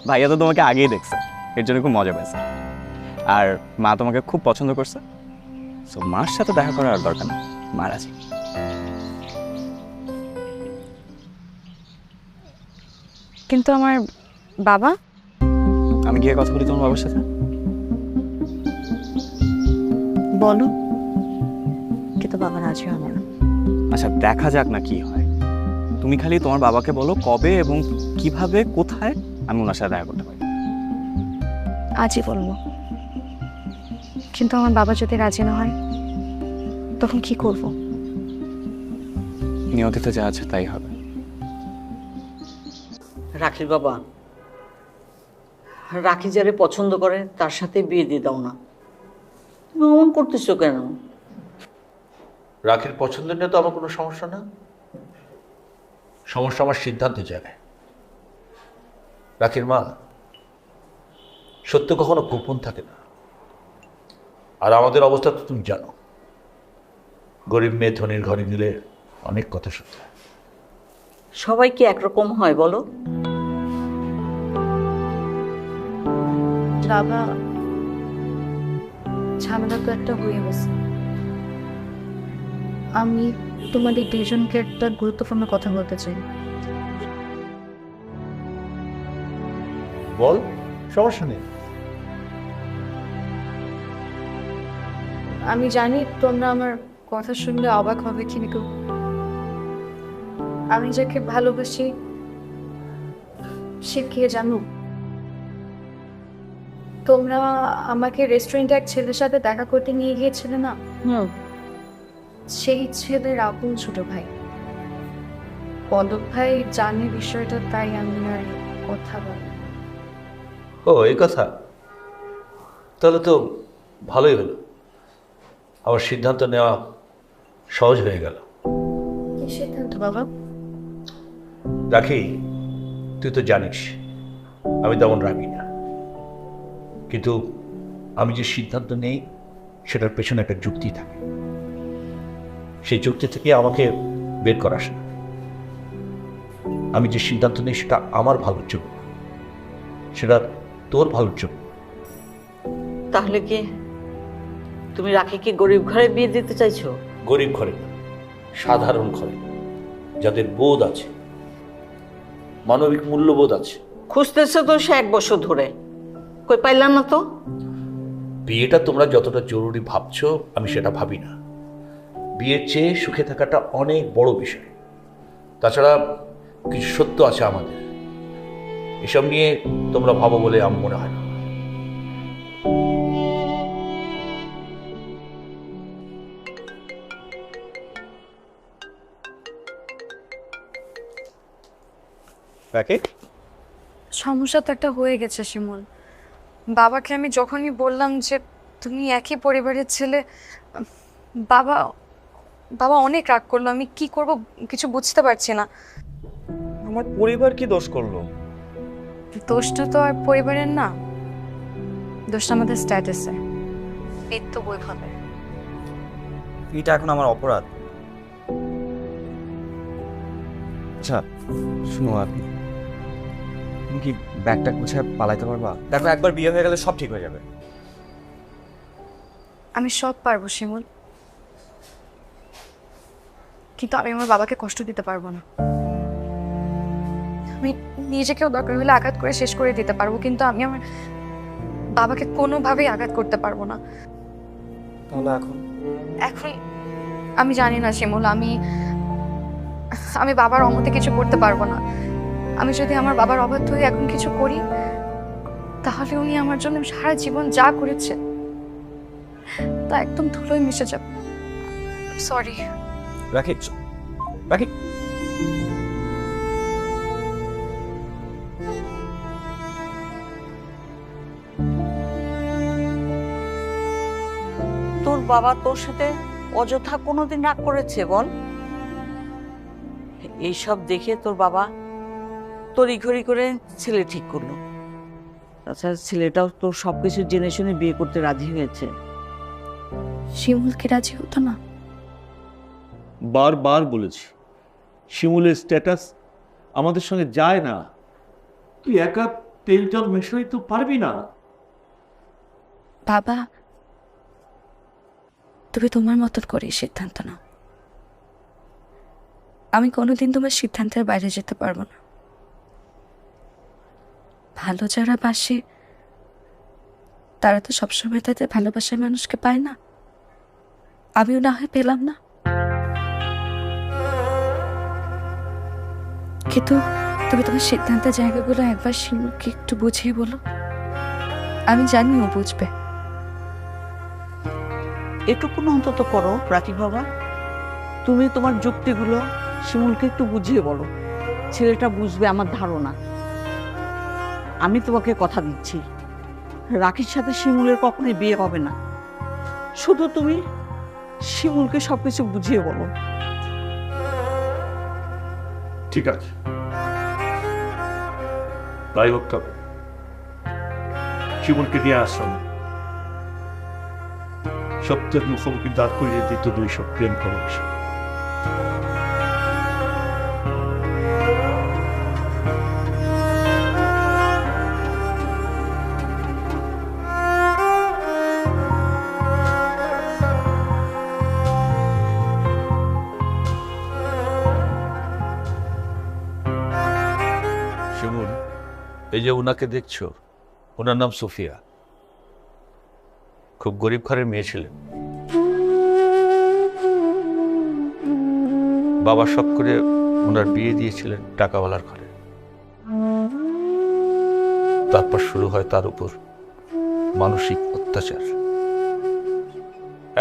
ভাইয়া তো তোমাকে আগেই দেখছে, এর জন্য খুব মজা পেয়েছে। আর মা তোমাকে খুব পছন্দ করছে, সো মার সাথে দেখা করার আর দরকার নেই, মা রাজি। কিন্তু আমার বাবা? আমি গিয়ে কথা বলি তোমার বাবার সাথে। বলো। তো বাবা রাজি হবে না। আচ্ছা দেখা যাক না কি হয়। তুমি খালি তোমার বাবাকে বলো কবে এবং কিভাবে কোথায় আমি ওনার সাথে দেখা করতে পারি। আজই বলবো। কিন্তু আমার বাবা যদি রাজি না হয় তখন কি করব? নিয়তিতে যা আছে তাই হবে। রাখির বাবা, রাখি যারে পছন্দ করে তার সাথে বিয়ে দিয়ে দাও না। তুমি অমন করতেছো কেন? রাখির পছন্দ নিয়ে তো আমার কোনো সমস্যা না, সমস্যা আমার সিদ্ধান্তের জায়গায়। রাখির মা, সত্য কখনো গোপন থাকে না। আর আমাদের অবস্থা তো তুমি জানো, গরিব মেয়ে ধনীর ঘরে নিলে অনেক কথা শুনতে হয়। সবাই কি একরকম হয় বলো? বাবা, ঝামেলা তো একটা হয়ে গেছে। আমি তোমাদের দুজনকে একটা গুরুত্বপূর্ণ কথা বলতে চাই। বল, সমস্যা নেই। আমি জানি তোমরা আমার কথা শুনলে অবাক হবে, কিন্তু আমি যাকে ভালোবাসি সে কে জানো? তোমরা আমাকে রেস্টুরেন্টে এক ছেলের সাথে দেখা করতে নিয়ে গিয়েছিলে না? সেই ছেলের আপন ছোট ভাই পদক ভাই জানে বিষয়টা, তাই আমি আর কথা বলি। ও এই কথা, তাহলে তো ভালোই হলো, আমার সিদ্ধান্ত নেওয়া সহজ হয়ে গেল। কি সিদ্ধান্ত বাবা? রাখি, তুই তো জানিস আমি তেমন রাগি না, কিন্তু আমি যে সিদ্ধান্ত নেই সেটার পেছনে একটা যুক্তি থাকে। সেই যুক্তি থেকে আমাকে বের করা আসে না। আমি যে সিদ্ধান্ত নেই সেটা আমার ভালোর জন্য, সেটা তোর ভালোর জন্য। তাহলে কি তুমি রাখিকে গরিব ঘরে বিয়ে দিতে চাইছো? গরিব ঘরে না, সাধারণ ঘরে, যাদের বোধ আছে, মানবিক মূল্যবোধ আছে। খুঁজতেছো তো সে 1 বছর ধরে, কই পাইলাম না তো। বিয়েটা তোমরা যতটা জরুরি ভাবছো আমি সেটা ভাবি না। বিয়ের চেয়ে সুখে থাকাটা অনেক বড় বিষয়। তাছাড়া কিছু সত্য আছে আমাদের, এসব নিয়ে তোমরা ভাবো বলে আমার মনে হয় না। সমস্যা তো একটা হয়ে গেছে শিমুল। বাবাকে আমি যখনই বললাম যে তুমি একই পরিবারের ছেলে, বাবা বাবা অনেক রাগ করলো। আমি কি করব কিছু বুঝতে পারছি না। আমার পরিবার কি দোষ করলো? দোষটা তো আর পরিবারের না, দোষটা আমাদের স্ট্যাটাসে, বিত্ত বৈভবে। এটা এখন আমার অপরাধ। আচ্ছা শুনো, তুমি কি ব্যাগটা গুছিয়ে পালাইতে পারবা? দেখো একবার বিয়ে হয়ে গেলে সব ঠিক হয়ে যাবে। আমি সব পারবো শিমুল, কিন্তু আমি আমার বাবাকে কষ্ট দিতে পারবো না। আমি নিজেকেও দরকার হলে আঘাত করে শেষ করে দিতে পারবো, কিন্তু আমি আমার বাবাকে কোনোভাবেই আঘাত করতে পারবো না। তাহলে এখন আমি জানি না শিমুল, আমি বাবার অমতে কিছু করতে পারবো না। আমি যদি আমার বাবার অবাধ্য হয়ে এখন কিছু করি, তাহলে উনি আমার জন্য সারা জীবন যা করেছে তা একদম ধুলোয় মিশে যাবে। সরি। রাখি, রাখি। তোর বাবা তোর সাথে অযথা কোনোদিন রাগ করেছে বল? এইসব দেখে তোর বাবা তড়িঘড়ি করে ছেলে ঠিক করলো। তাছাড়া ছেলেটাও তোর সবকিছু জেনে শুনে বিয়ে করতে রাজি হয়েছে। শিমুল কি রাজি হতো না? বারবার বলেছি শিমুলের স্ট্যাটাস আমাদের সঙ্গে যায় না। তুই একা তেল জল মেশাই তো পারবি না। বাবা, তুমি তোমার মতন করে সিদ্ধান্ত নাও। আমি কোনোদিন তোমার সিদ্ধান্তের বাইরে যেতে পারবো না। ভালো যারা বাসে তারা তো সবসময় তাদের ভালোবাসার মানুষকে পায় না। আমিও না হয় পেলাম না, কিন্তু তুমি তোমার সিদ্ধান্তের জায়গাগুলো একবার শিমুলকে একটু বুঝিয়ে বলো। আমি জানি ও বুঝবে। এটুকু অন্তত করো রাকিব বাবা, তুমি তোমার যুক্তিগুলো শিমুলকে একটু বুঝিয়ে বলো। ছেলেটা বুঝবে আমার ধারণা। আমি তোমাকে কথা দিচ্ছি, রাকির সাথে শিমুলের কখনোই বিয়ে হবে না। শুধু তুমি শিমুলকে সবকিছু বুঝিয়ে বলো। ঠিক আছে, তাই হোক। তবে শিমুলকে নিয়ে আসলাম, সত্যের মুখোমুখি দাঁড় করিয়ে দিত দুই সব প্রেম ভালোবাসা। শিমুল, এই যে ওনাকে দেখছো, ওনার নাম সোফিয়া। খুব গরিব ঘরের মেয়ে ছিলেন। বাবা শখ করে ওনার বিয়ে দিয়েছিলেন টাকাওয়ালার ঘরে। তারপর শুরু হয় তার উপর মানসিক অত্যাচার।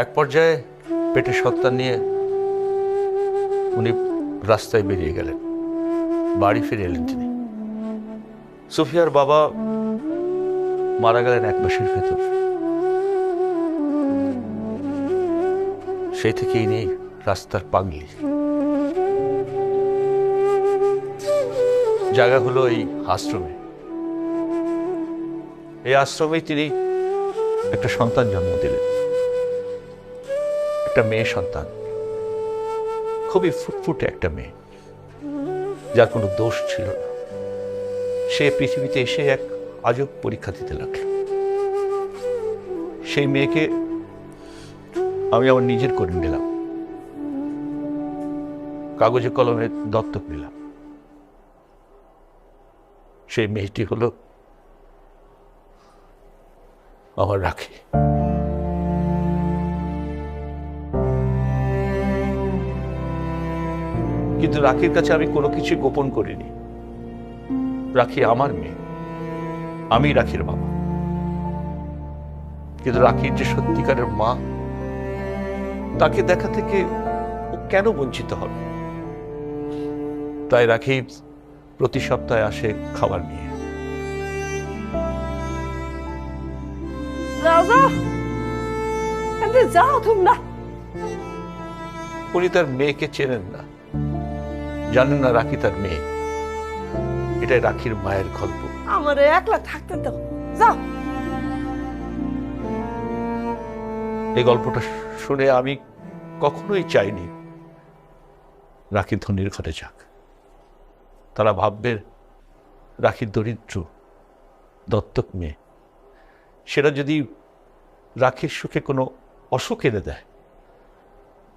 এক পর্যায়ে পেটে সন্তান নিয়ে উনি রাস্তায় বেরিয়ে গেলেন, বাড়ি ফিরে এলেন তিনি। সোফিয়ার বাবা মারা গেলেন এক মাসের ভেতর। সেই থেকেই নেই রাস্তার পাগলি। জায়গা হলো এই আশ্রমে। এই আশ্রমে তিনি একটা সন্তান জন্ম দিলেন, একটা মেয়ে সন্তান। খুবই ফুটফুটে একটা মেয়ে, যার কোনো দোষ ছিল না। সে পৃথিবীতে এসে এক আজব পরীক্ষা দিতে লাগল। সেই মেয়েকে আমি আমার নিজের করে নিলাম, কাগজে কলমে দত্তক নিলাম। সেই মেয়েটি হলো আমার রাখি। কিন্তু রাখির কাছে আমি কোনো কিছু গোপন করিনি। রাখি আমার মেয়ে, আমি রাখির বাবা। কিন্তু রাখির যে সত্যিকারের মা, তাকে দেখা থেকে ও কেন বঞ্চিত হবে? তাই রাখি প্রতি সপ্তাহে আসে খাবার নিয়ে। যাও তোমরা। উনি তার মেয়েকে চেনেন না, জানেন না রাখি তার মেয়ে। এটাই রাখির মায়ের গল্প। আমার একলা থাকতে দাও, যাও। এই গল্পটা শুনে আমি কখনোই চাইনি রাখি ধনির ঘরে যাক। তারা ভাববে রাখির দরিদ্র দত্তক মেয়ে। সেটা যদি রাখির সুখে কোনো অসুখ এনে দেয়,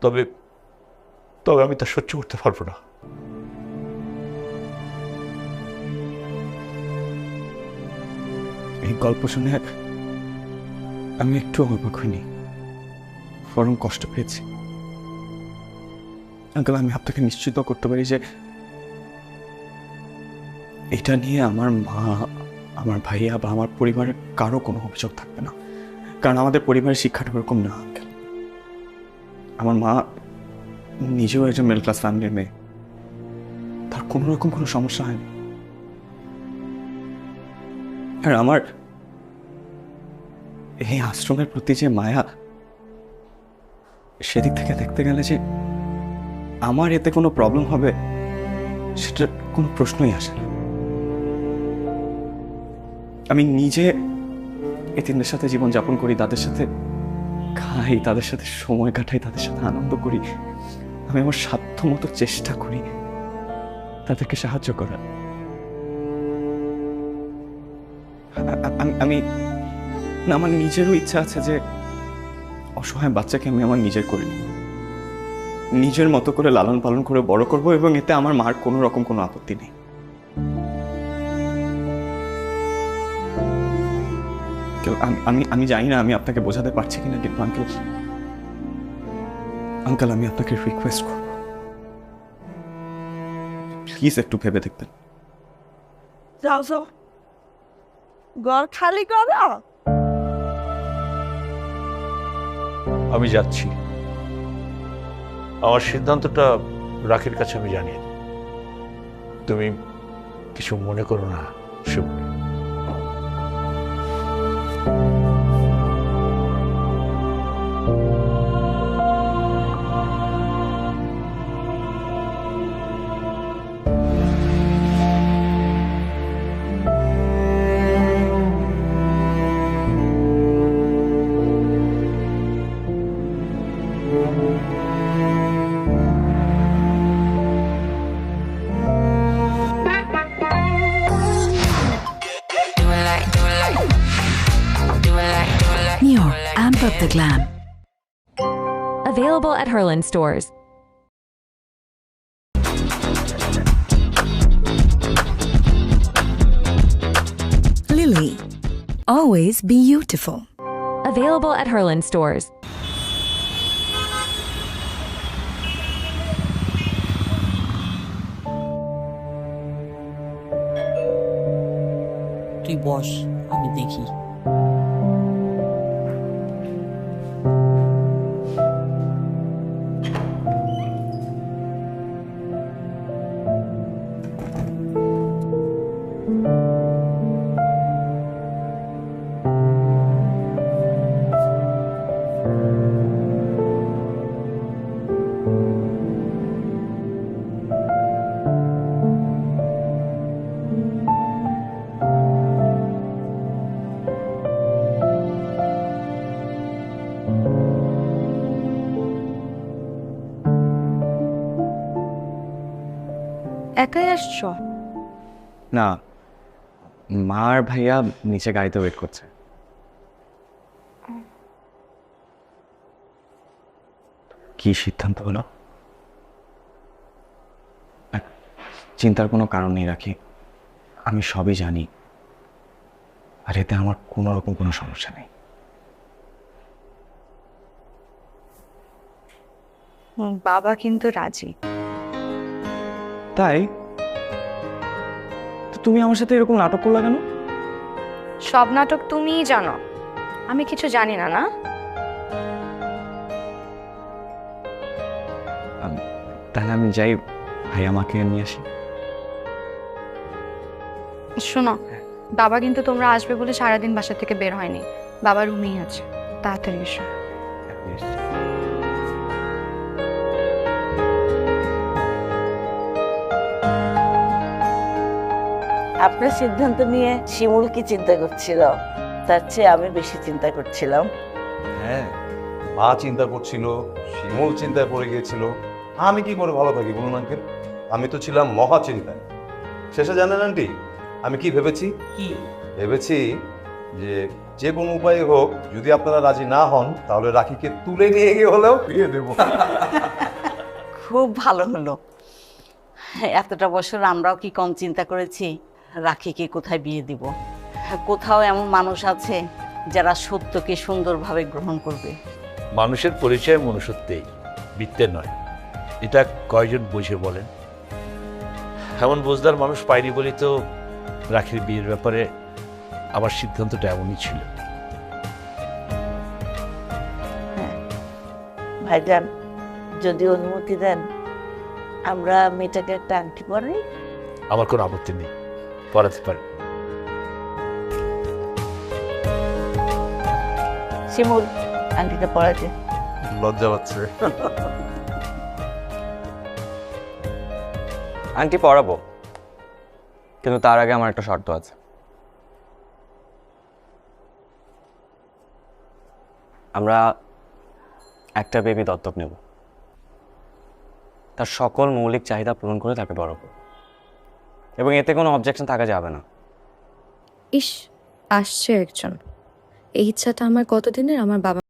তবে তবে আমি তা সহ্য করতে পারবো না। এই গল্প শুনে আমি একটু অবাক হইনি, বরং কষ্ট পেয়েছি। আঙ্কেল, আমি আপনাকে নিশ্চিত করতে পারি যে এটা নিয়ে আমার মা, আমার ভাইয়া বা আমার পরিবারের কারো কোনো অভিযোগ থাকবে না। কারণ আমাদের পরিবারের শিক্ষাটা ওরকম না আঙ্কেল। আমার মা নিজেও একজন মিডল ক্লাস ফ্যামিলির মেয়ে, তার কোনো রকম কোনো সমস্যা হয়নি। আর আমার এই আশ্রমের প্রতি যে মায়া, সেদিক থেকে দেখতে গেলে যে আমার এতে কোনো প্রবলেম হবে সেটার কোনো প্রশ্নই আসে না। আমি নিজে এতিমদের সাথে জীবনযাপন করি, তাদের সাথে খাই, তাদের সাথে সময় কাটাই, তাদের সাথে আনন্দ করি। আমি আমার সাধ্য মতো চেষ্টা করি তাদেরকে সাহায্য করার। আমি না, আমার নিজেরও ইচ্ছা আছে যে অসহায় বাচ্চাকে আমি আমার নিজের করে নিব, নিজের মতো করে লালন পালন করে বড় করব, এবং এতে আমার মার কোনো রকম কোনো আপত্তি নেই। আমি জানি না আমি আপনাকে বোঝাতে পারছি কিনা, কিন্তু আঙ্কেল আঙ্কেল, আমি আপনাকে রিকোয়েস্ট করব, প্লিজ একটু ভেবে দেখবেন। যাও যাও, ঘর খালি করো। আমি যাচ্ছি। আমার সিদ্ধান্তটা রাখির কাছে আমি জানিয়ে দেব। তুমি কিছু মনে করো না শিমুল। Neo, amp up the glam. Available at Herland stores. Lily, always beautiful. Available at Herland stores. তুই বস, আমি দেখি। একাই আসছো? না, মা আর ভাইয়া নিচে গাড়িতে ওয়েট করছে। কি সিদ্ধান্ত হলো? চিন্তার কোনো কারণ নেই রাখি, আমি সবই জানি, আর এতে আমার কোনো রকম কোনো সমস্যা নেই। বাবা কিন্তু রাজি। তাই? তো তুমি আমার সাথে এরকম নাটক করলা কেন? সব নাটক তুমিই জানো, আমি কিছু জানি না। না, তাহলে আমি যাই, ভাই আমাকে নিয়ে আসি। শোনো, বাবা কিন্তু তোমরা আসবে বলে সারাদিন বাসা থেকে বের হয়নি, বাবা রুমেই আছে, তাড়াতাড়ি এসো। আপনার সিদ্ধান্ত নিয়ে শিমুল কি চিন্তা করছিল, তার চেয়ে আমি বেশি চিন্তা করছিলাম। হ্যাঁ, মা চিন্তা করছিল, শিমুল চিন্তায় পড়ে গিয়েছিল। আমি কি করে ভালো থাকি বলুন আঙ্কেল? আমি তো ছিলাম মহা চিন্তায়। শেষে জানেন আন্টি আমি কি ভেবেছি? কি ভেবেছি যে যে কোনো উপায়ে হোক, যদি আপনারা রাজি না হন তাহলে রাখিকে তুলে নিয়ে গিয়ে হলেও বিয়ে দেব। খুব ভালো হলো। এতটা বছর আমরাও কি কম চিন্তা করেছি রাখিকে কোথায় বিয়ে দিব? কোথাও এমন মানুষ আছে যারা সত্যকে সুন্দরভাবে গ্রহণ করবে। মানুষের পরিচয় মনুষ্যত্বেই, বৃত্তে নয়। এটা কয়জন বুঝে বলেন? এমন বুঝদার মানুষ পাইনি বলেই তো রাখির বিয়ের ব্যাপারে আমার সিদ্ধান্তটা এমনই ছিল। ভাইজান, যদি অনুমতি দেন আমরা মেয়েটাকে একটা আংটি পরাই। আমার কোনো আপত্তি নেই, পড়াতে পারে। শিমুল, আংটিটা পরাতে। লজ্জা পাচ্ছে। আন্টি পড়াবো, কিন্তু তার আগে আমার একটা শর্ত আছে। আমরা একটা বেবি দত্তক নেব, তার সকল মৌলিক চাহিদা পূরণ করে তাকে বড় করব, এবং এতে কোনো অবজেকশন থাকা যাবে না। ইস, আসছে একজন। এই ইচ্ছাটা আমার কতদিনের, আমার বাবা